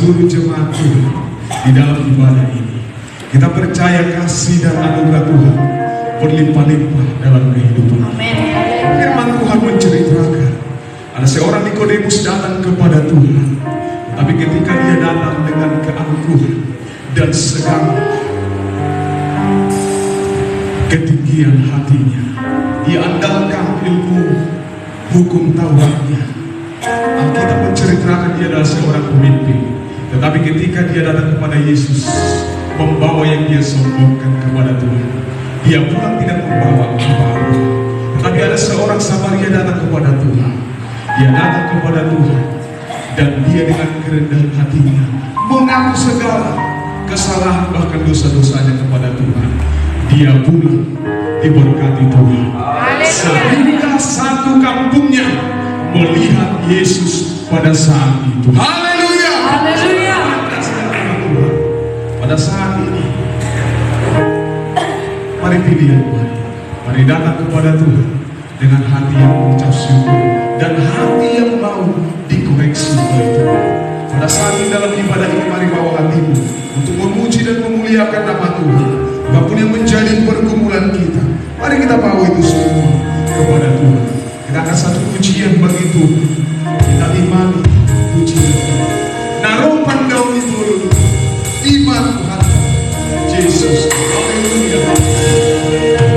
seluruh jemaat Tuhan di dalam ibadah ini. Kita percaya kasih dan anugerah Tuhan berlimpah-limpah dalam kehidupan. Firman Tuhan menceritakan ada seorang Nikodemus datang kepada Tuhan, tapi ketika dia datang dengan keangkuhan dan segala ketinggian hatinya, dia andalkan ilmu hukum Tauratnya. Alkitab menceritakan dia adalah seorang pemimpin, tetapi ketika dia datang kepada Yesus, membawa yang dia sombongkan kepada Tuhan, dia pulang tidak membawa apa-apa. Tetapi ada seorang Samaria datang kepada Tuhan. Dia datang kepada Tuhan dan dia dengan kerendahan hatinya mengaku segala kesalahan bahkan dosa-dosanya kepada Tuhan. Dia pulang diberkati Tuhan. Sehingga satu kampungnya melihat Yesus pada saat itu. Haleluya. Haleluya. Pada saat ini, mari pilih Tuhan. Mari datang kepada Tuhan dengan hati yang mengucap syukur dan hati yang mau dikoreksi oleh Tuhan. Pada saat ini dalam ibadah ini, mari bawa hatimu untuk memuji dan memuliakan nama Tuhan. Apapun yang menjadi pergumulan kita, mari kita bawa itu semua kepada Tuhan. Kita akan satu pujian bagi Tuhan. Kita imani pujian. Naruh pandang itu iman Tuhan Yesus. Haleluya. Hallelujah.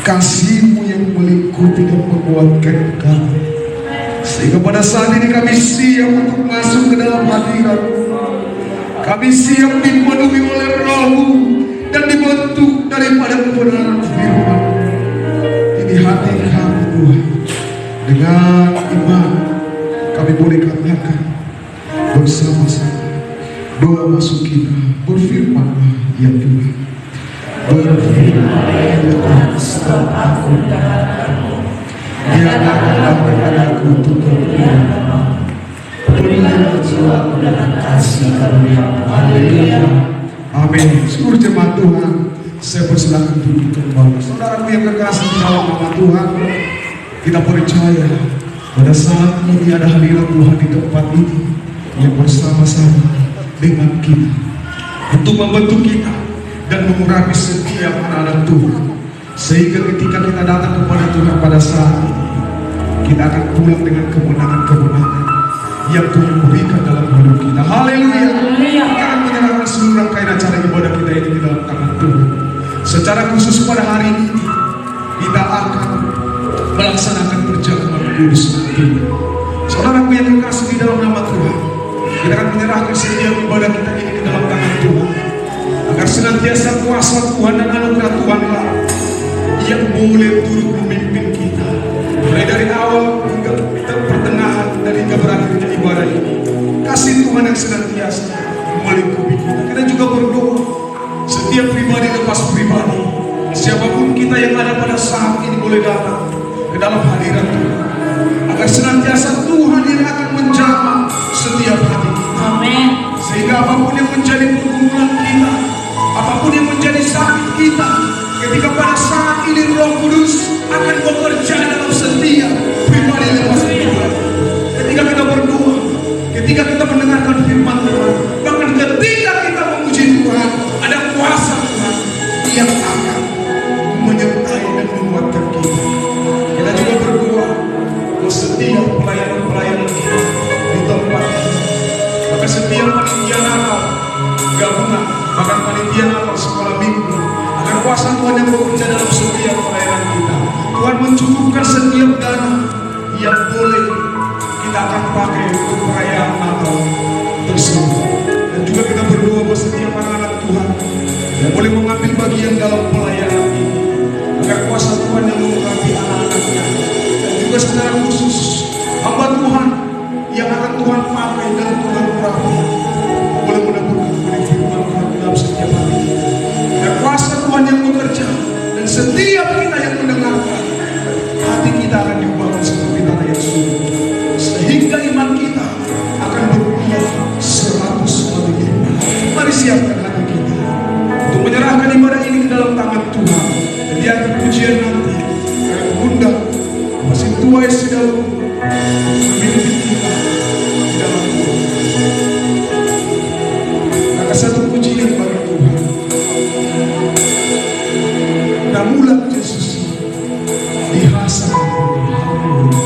kasih-Mu yang melingkupi dan menguatkan kami, sehingga pada saat ini kami siap untuk masuk ke dalam hadirat-Mu. Kami siap dipenuhi oleh Roh-Mu dan dibentuk daripada kebenaran firman. Ini hati kami Tuhan, dengan iman kami boleh katakan bersama-sama, doa masuk kita, berfirmanlah ya Tuhan. Berfirmanlah ya Tuhan, sebab aku datang-Mu. Nyatakanlah kepadaku tutur firman-Mu. Penuhilah jiwaku dengan kasih karunia-Mu. Haleluya. Amin. Seluruh jemaat Tuhan, saya persilakan duduk kembali. Saudaraku yang kekasih di dalam nama Tuhan, kita percaya pada saat ini ada hadirat Tuhan di tempat ini yang bersama-sama dengan kita untuk membentuk kita dan mengurapi setiap anak-anak Tuhan. Sehingga ketika kita datang kepada Tuhan pada saat ini, kita akan pulang dengan kemenangan-kemenangan yang Tuhan berikan dalam hidup kita. Haleluya. Kita akan menyerahkan seluruh rangkaian acara ibadah kita ini ke dalam tangan Tuhan. Secara khusus pada hari ini, kita akan melaksanakan perjamuan kudus nantinya. Saudaraku yang kekasih di dalam nama Tuhan, kita akan menyerahkan setiap ibadah kita ini ke dalam tangan Tuhan, agar senantiasa kuasa Tuhan dan anugerah Tuhanlah yang boleh turut memimpin kita, mulai dari awal hingga pertengahan dan hingga berakhirnya ibadah ini. Kasih Tuhan yang senantiasa melingkupi kita. Kita juga berdoa setiap pribadi lepas pribadi, siapapun kita yang ada pada saat ini boleh datang ke dalam hadirat Tuhan, agar senantiasa Tuhan yang akan menjamah setiap hati kita. Amin. Sehingga apapun yang menjadi pergumulan kita, apapun yang menjadi sakit kita, ketika pada saat ini Roh Kudus akan bekerja dalam setiap pribadi lepas pribadi. Ketika kita berdoa, ketika kita mendengarkan firman Tuhan, bahkan ketika kita memuji Tuhan, ada kuasa Tuhan yang akan menyertai dan menguatkan kita. Kita juga berdoa bahwa setiap pelayanan-pelayanan kita di tempat ini, maka setiap panitia Natal gabungan, bahkan panitia Natal sekolah minggu, agar kuasa Tuhan yang bekerja dalam setiap pelayanan kita. Tuhan mencukupkan setiap dana yang boleh kita akan pakai untuk perayaan Natal tersebut. Dan juga kita berdoa bahwa setiap anak-anak Tuhan yang boleh mengambil bagian dalam pelayanan ini, agar kuasa Tuhan yang mengurapi anak-anaknya, dan juga secara khusus hamba Tuhan yang akan Tuhan pakai dan Tuhan urapi, boleh menemukan benih firman Tuhan dalam setiap hati kita. Dan kuasa Tuhan yang bekerja, dan setiap kita yang mendengarkan, hati kita akan diubahkan seperti tanah yang subur, sehingga iman kita akan berbuah 100 kali lipat. Mari siapkan hati kita untuk menyerahkan ibadah ini ke dalam tangan Tuhan. Dan di akhir pujian nanti, kami mengundang masih tua Sidau memimpin kita di dalam Tuhan. Maka satu pujian bagi Tuhan. Namulah Yesus dihasang Yesus,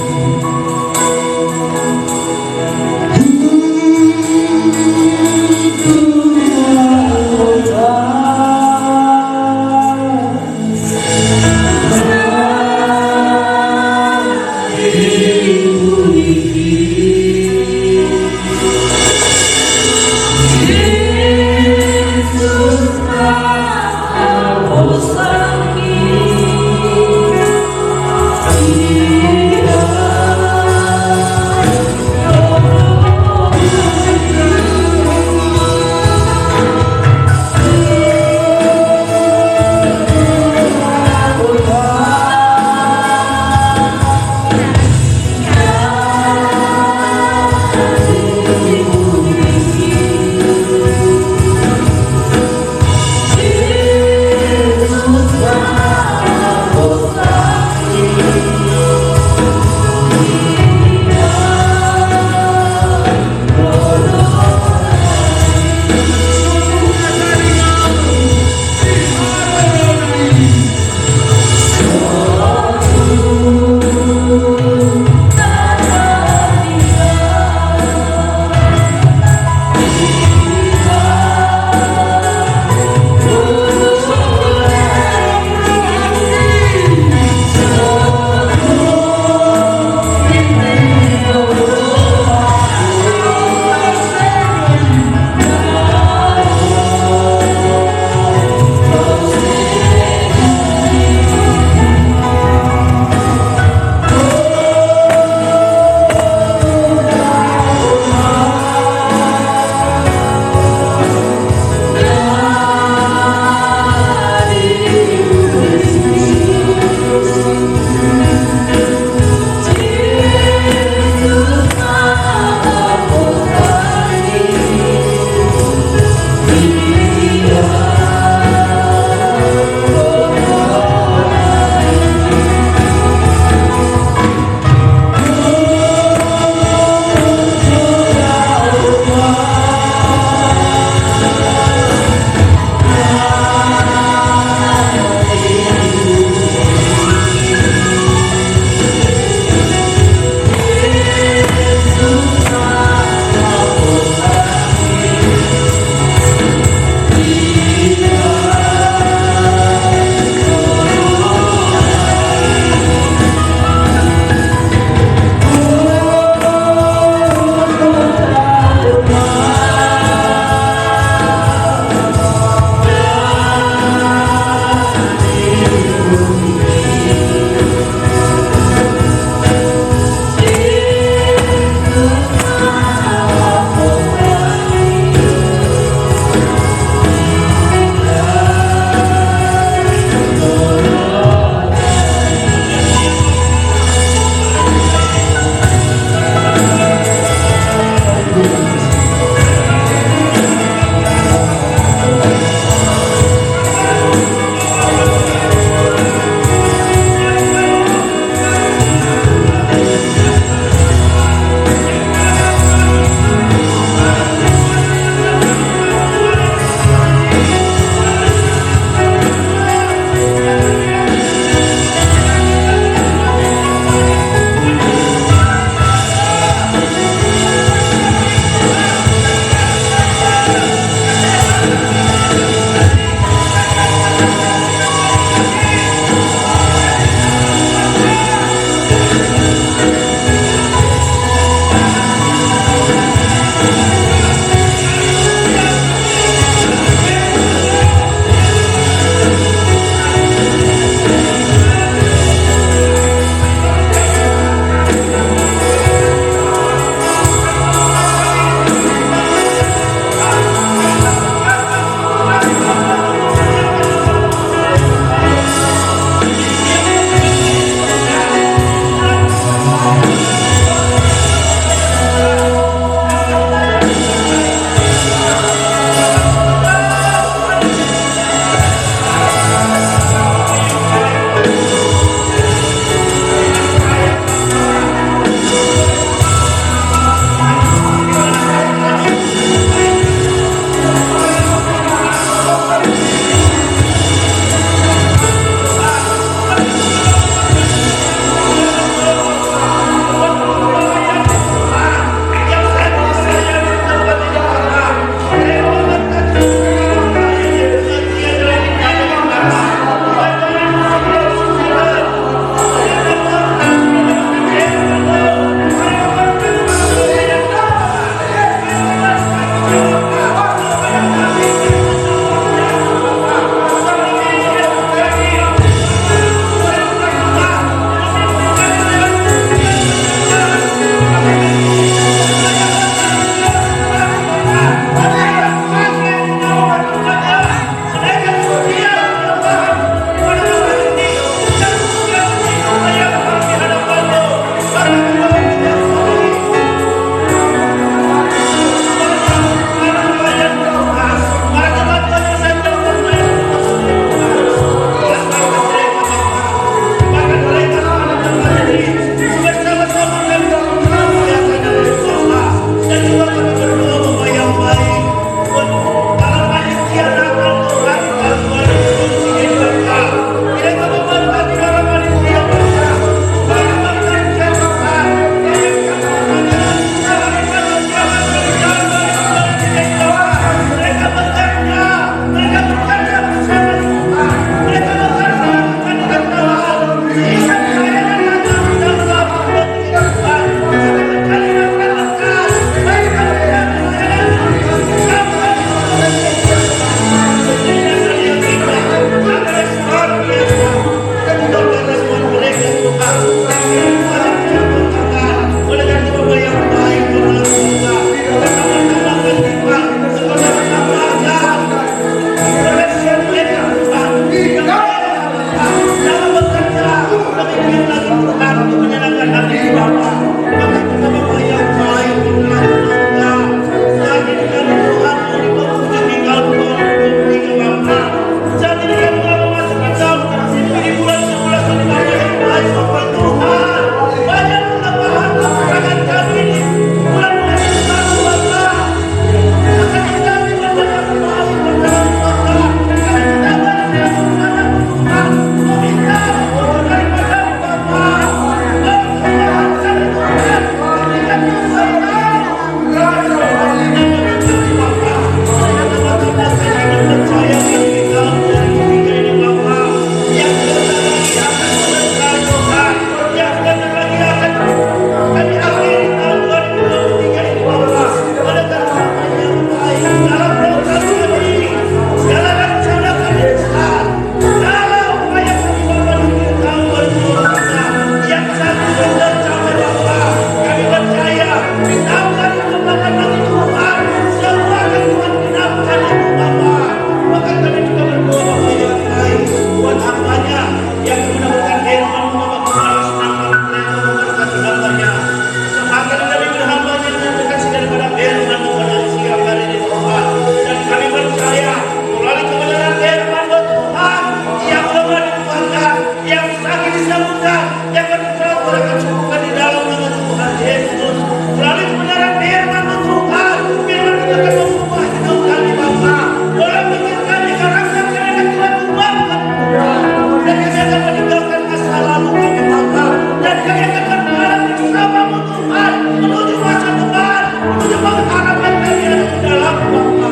Tuhan yang berdoa mereka cukupkan di dalam nama Tuhan Yesus. Melalui kebenaran firman Tuhan, firman itu akan mengubah hidup kami Bapa. Dalam pikir kami karakter kami akan Tuhan ubahkan Tuhan. Dan kami akan meninggalkan masa lalu kami Bapa. Dan kami akan berjalan bersamamu Tuhan menuju masa depan, menuju harapan kami ada di dalam Bapa.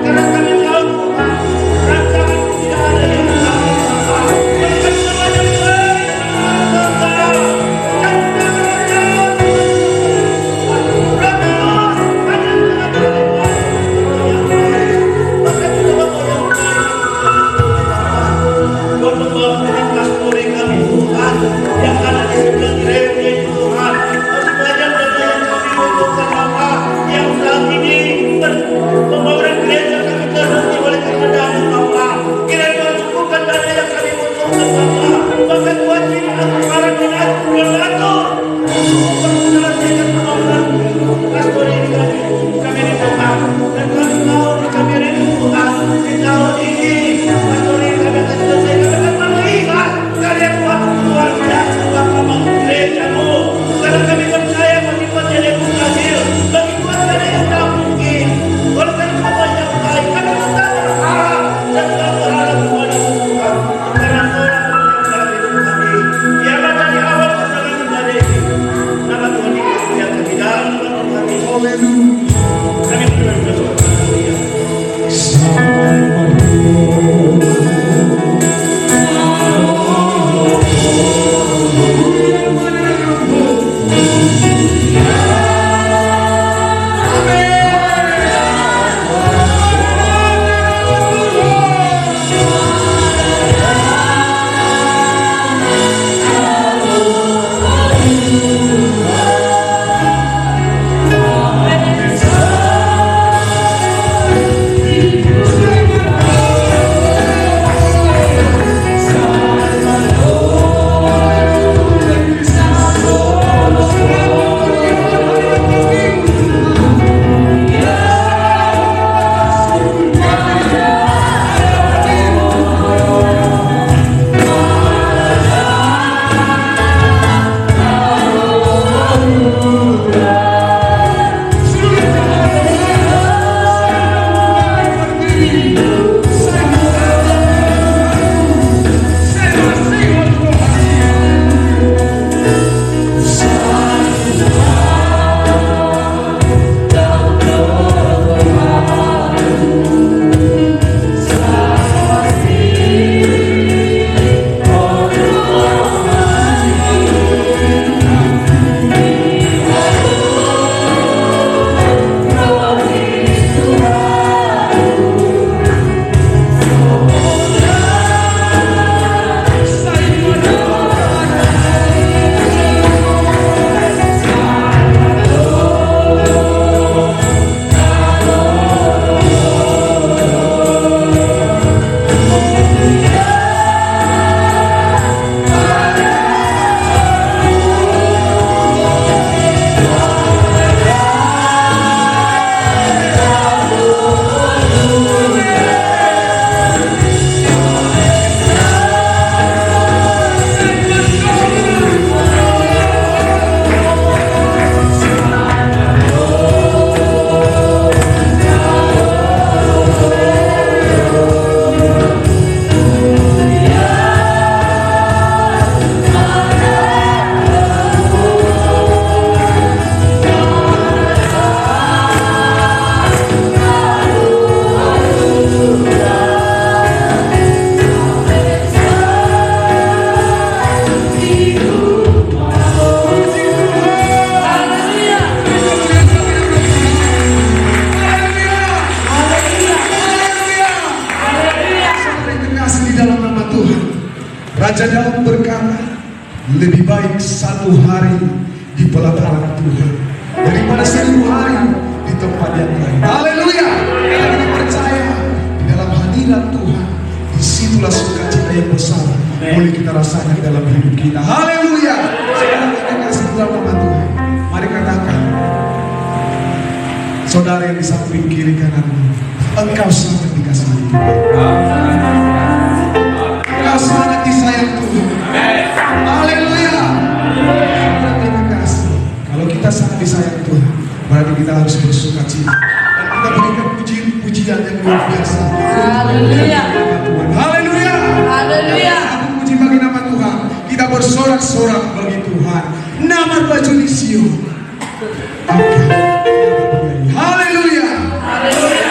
Karena kami tahu Tuhan, rancangan tidak ada yang kami Bapa. Berikan semuanya baik Bapa. yang ada di sebelah kiri Tuhan, harus belajar dari yang kami butuhkan Bapa, yang saat ini pembangunan gereja kami terhenti oleh keadaan Bapa. Kiranya Tuhan cukupkan dana yang kami butuhkan Bapa. Bahkan Tuhan kini para donatur menyelesaikan pembangunan pastor ini kami rindukan. Dan kami tahu kami rindu Tuhan di tahun ini pastor ini kami akan selesai, kami akan melihat karya Tuhan luar biasa Bapa bangun gerejamu. Karena kami percaya bagi Tuhan yang mustahil, bagi Tuhan ada yang tak mungkin. Oleh karena Tuhan yang baik, kami tetap berharap dan tetap berharap kepada Tuhan. Karena Tuhan yang dalam hidup kami, biarlah dari awal sampai kepada ini, nama Tuhan dimuliakan di dalam nama Tuhan Yesus. Kami berdoa. Raja Daud berkata, lebih baik satu hari di pelataran Tuhan daripada 1000 hari di tempat yang lain. Haleluya. Karena kita percaya di dalam hadirat Tuhan, disitulah sukacita yang besar boleh kita rasakan dalam hidup kita. Haleluya. Sekarang kita kasih dalam nama Tuhan. Mari katakan, saudara yang di samping kiri kananmu, engkau sangat dikasihi Tuhan. Engkau sangat disayang Tuhan. Haleluya. kita harus bersuka cita dan kita berikan pujian yang luar biasa. Haleluya. Tuhan, haleluya. Haleluya. Aku puji bagi nama Tuhan. Kita bersorak-sorak bagi Tuhan. Nama baju di Sion. Haleluya. Haleluya.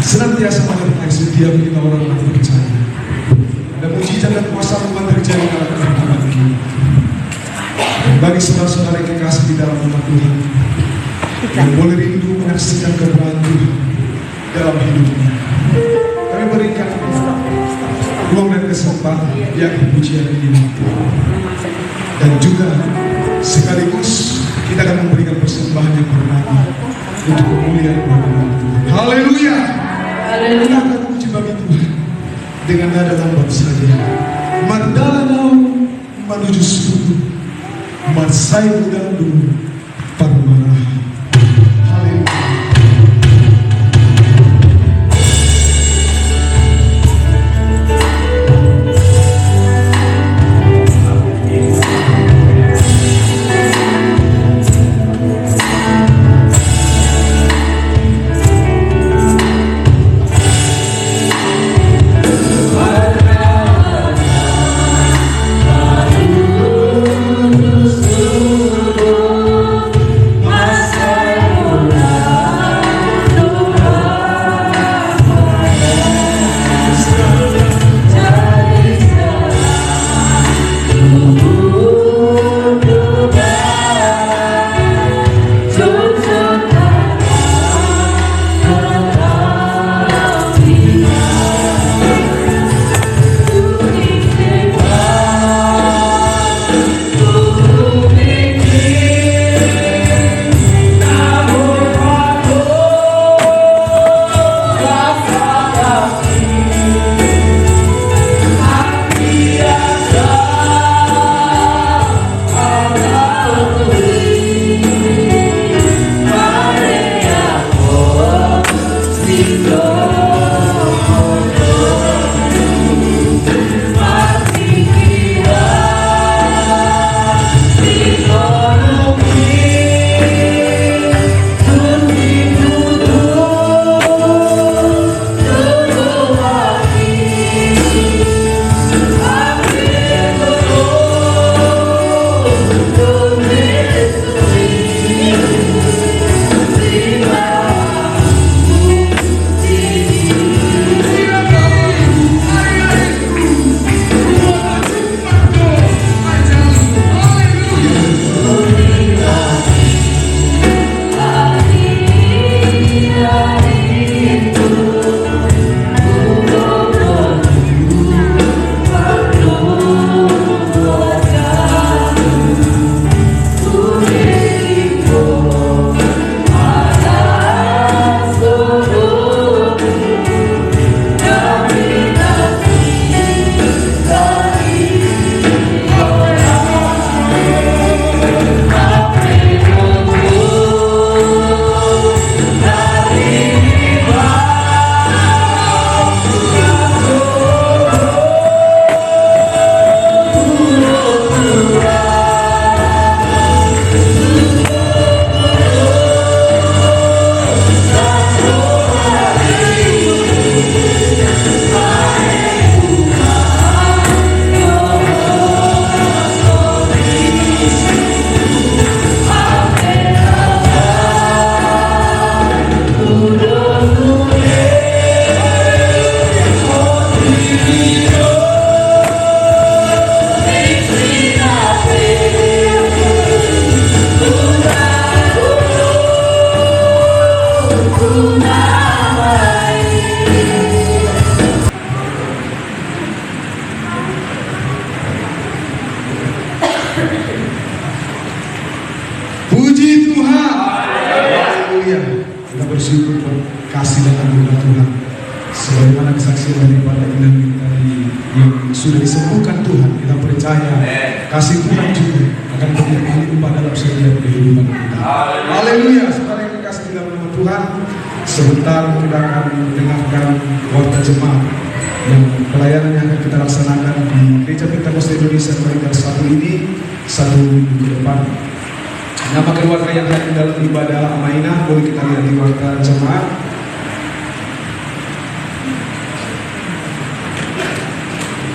senantiasa menyertai setiap kita orang yang percaya. Ada mujizat dan kuasa Tuhan terjadi dalam kehidupan kita. Dan bagi saudara-saudara yang kekasih di dalam nama Tuhan, yang boleh rindu menyaksikan kebenaran Tuhan dalam hidupnya, kami berikan ruang dan kesempatan yang pujian ini. Dan juga sekaligus kita akan memberikan persembahan yang bernama untuk kemuliaan nama Tuhan. Haleluya. Kita akan puji bagi Tuhan dengan nada lambat saja. Mandala menuju suku, Marsai Udandu Parmarah. Haleluya. Puji Tuhan. Haleluya. Kita bersyukur kasih dan anugerah Tuhan. Sebagaimana kesaksian daripada Inang tadi yang sudah disembuhkan Tuhan, kita percaya kasih Tuhan juga akan berlimpah dalam setiap kehidupan kita. Haleluya. Saudara yang dikasih di dalam nama Tuhan, sebentar kita akan mendengarkan warta jemaat yang pelayanan yang akan kita laksanakan di Gereja Pentakosta Indonesia Peringkat 1 ini 1 minggu ke depan. Nama keluarga yang hadir dalam ibadah Amainah boleh kita lihat di warta jemaat.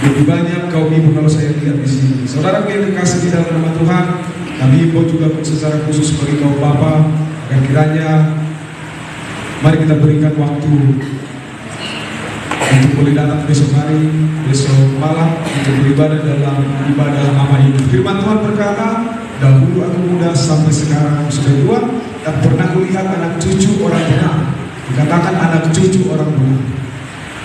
Lebih banyak kaum ibu kalau saya lihat di sini. Saudara yang dikasih di dalam nama Tuhan, kami ibu juga secara khusus bagi kaum bapak, agar kiranya mari kita berikan waktu untuk boleh datang besok hari, besok malam untuk beribadah dalam ibadah lama ini. Firman Tuhan berkata, dahulu aku muda sampai sekarang sudah tua, tak pernah kulihat anak cucu orang benar. Dikatakan anak cucu orang benar.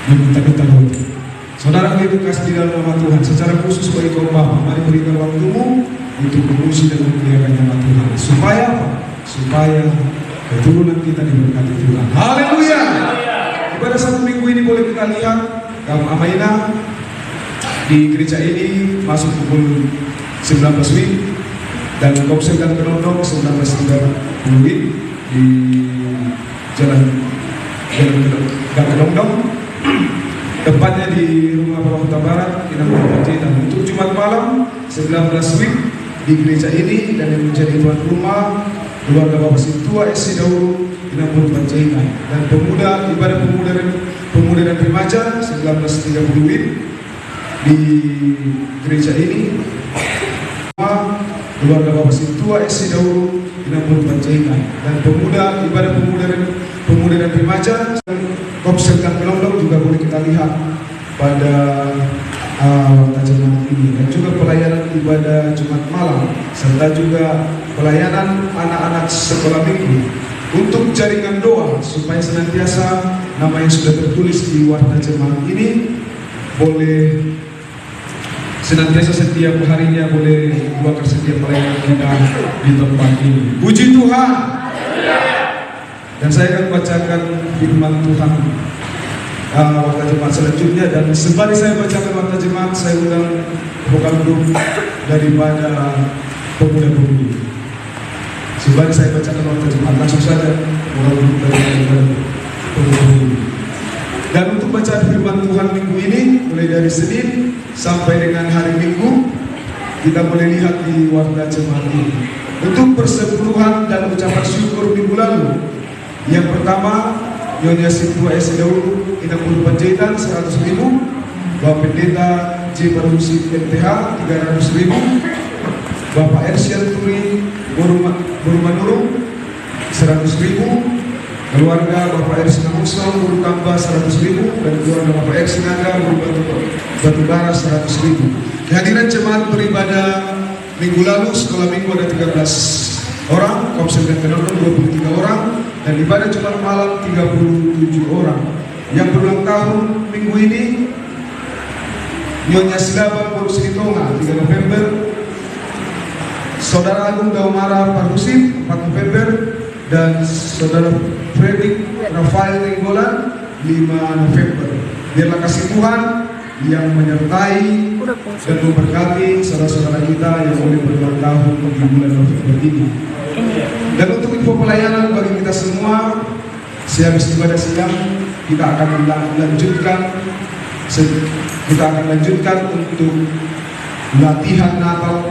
Minta-minta roti. Saudara yang kasih di dalam nama Tuhan, secara khusus bagi kaum bapa, mari berikan waktumu untuk memuji dan memuliakan nama Tuhan. Supaya apa? Supaya keturunan kita diberkati Tuhan. Haleluya! Pada satu minggu ini boleh kita lihat kaum Amaina di gereja ini masuk pukul 19 WIB dan Komsel dan Penondong 19.30 WIB di Jalan Kedondong. Tempatnya di Rumah Bapak Kota Barat, Kinambang Pacitan. Untuk Jumat malam 19 WIB di gereja ini dan yang menjadi tuan rumah keluarga Bapak Sintua SC Dauru Kinambang Pacitan, dan pemuda ibadah pemuda dan remaja 19.30 WIB di gereja ini keluarga Bapak Sintua SC Dauru Kinambang Pacitan, dan pemuda ibadah pemuda dan remaja Komsel dan Penondong juga boleh kita lihat pada waktu jemaat ini, dan juga pelayanan ibadah Jumat malam serta juga pelayanan anak-anak sekolah minggu untuk jaringan doa supaya senantiasa nama yang sudah tertulis di warta jemaat ini boleh senantiasa setiap harinya boleh membuat setiap pelayanan kita di tempat ini. Puji Tuhan. Dan saya akan bacakan firman Tuhan waktu jemaat selanjutnya, dan sembari saya bacakan waktu jemaat, saya undang vokal grup daripada pemuda-pemudi. Sembari saya bacakan waktu jemaat, langsung saja vokal grup daripada pemuda-pemudi. Dan untuk bacaan firman Tuhan minggu ini mulai dari Senin sampai dengan hari Minggu, kita boleh lihat di warta jemaat ini. Untuk persepuluhan dan ucapan syukur minggu lalu, yang pertama, Nyonya Sintua SC Dauru Kinambang Pacitan 100.000, Bapak Pendeta J. Barusi MTH 300.000, Bapak Ersian Turi Borumanurung 100.000, keluarga Bapak Ersi Namuso Buru Kamba 100.000, dan keluarga Bapak Ersi Naga Buru Batubara 100.000. Kehadiran jemaat beribadah minggu lalu sekolah minggu ada 13 orang, Komsel dan Penondong 23 orang, dan ibadah Jumat malam 37 orang. Yang berulang tahun minggu ini Nyonya Silaba Boru Silitonga 3 November, Saudara Agung Daumara Parhusim 4 November, dan Saudara Fredrik Rafael Tinggolan 5 November. Biarlah kasih Tuhan yang menyertai dan memberkati saudara-saudara kita yang boleh berulang tahun di bulan November ini. Dan untuk info pelayanan bagi kita semua, sehabis ibadah siang kita akan lanjutkan untuk latihan Natal,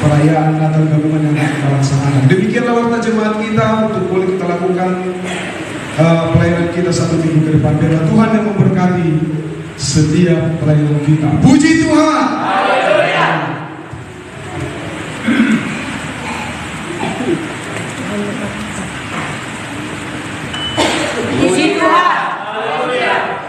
perayaan Natal gabungan yang akan kita laksanakan. Demikianlah warta jemaat kita untuk boleh kita lakukan pelayanan kita 1 minggu ke depan. Biarlah Tuhan yang memberkati setiap pelayanan kita. Puji Tuhan. Haleluya. Puji Tuhan. Haleluya.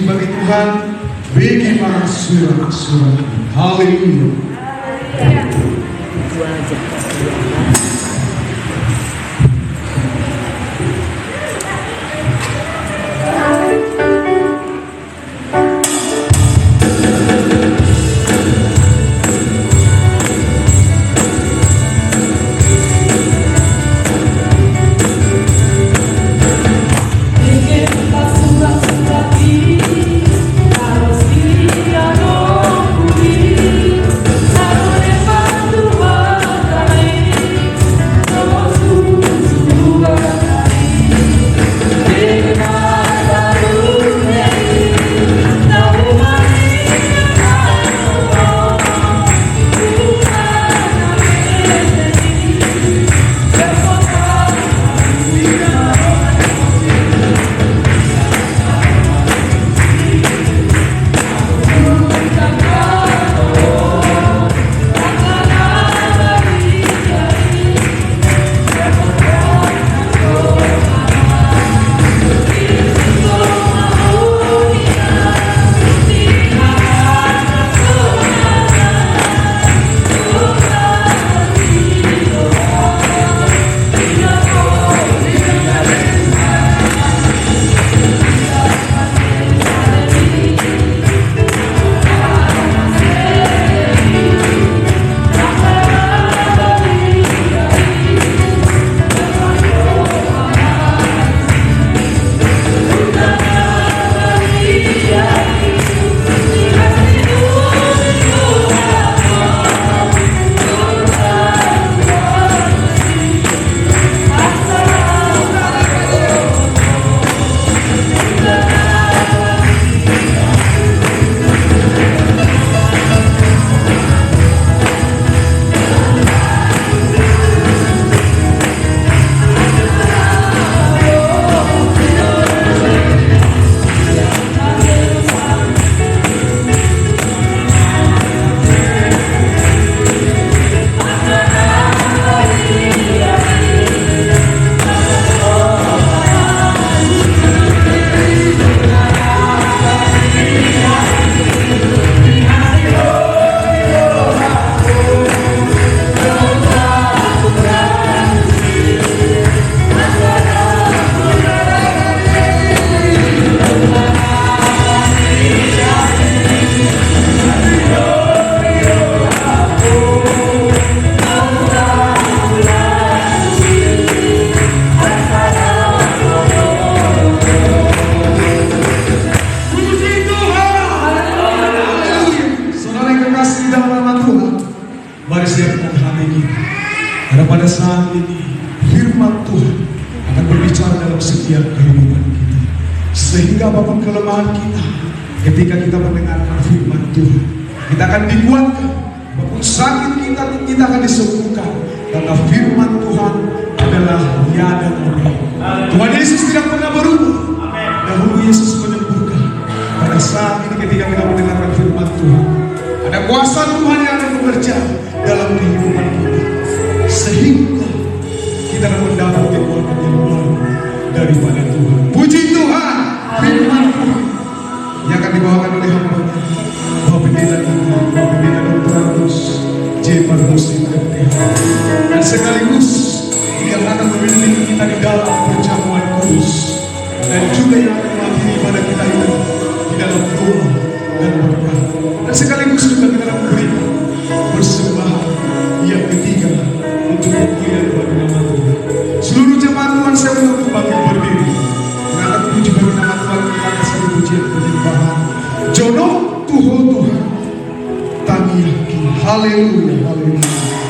puji bagi Tuhan, bagi para surat-surat. Haleluya. Karena pada saat ini firman Tuhan akan berbicara dalam setiap kehidupan kita. Sehingga apapun kelemahan kita, ketika kita mendengarkan firman Tuhan, kita akan dikuatkan. Apapun sakit kita akan disembuhkan. Karena firman Tuhan adalah ya dan amin. Tuhan Yesus tidak pernah berubah. Dahulu Yesus menyembuhkan. Pada saat ini ketika kita mendengarkan firman Tuhan, ada kuasa Tuhan yang akan bekerja dalam kehidupan kita. Sehingga kita akan mendapat kekuatan yang baru daripada Tuhan. Puji Tuhan, firman Tuhan yang akan dibawakan oleh hamba-Nya, Bapak Pendeta Dr. Agus J. Parmusim MTH, dan sekaligus yang akan membimbing kita di dalam perjamuan kudus, dan juga yang akan mengakhiri ibadah kita ini di dalam doa dan berkat, dan sekaligus juga kita akan memberikan persembahan yang ketiga untuk kemuliaan bagi nama Tuhan. Seluruh jemaat Tuhan saya untuk bangkit berdiri mengangkat puji bagi nama Tuhan, kita kasih pujian penyembahan Jono Tuhan Tuhan Tami Haleluya, haleluya.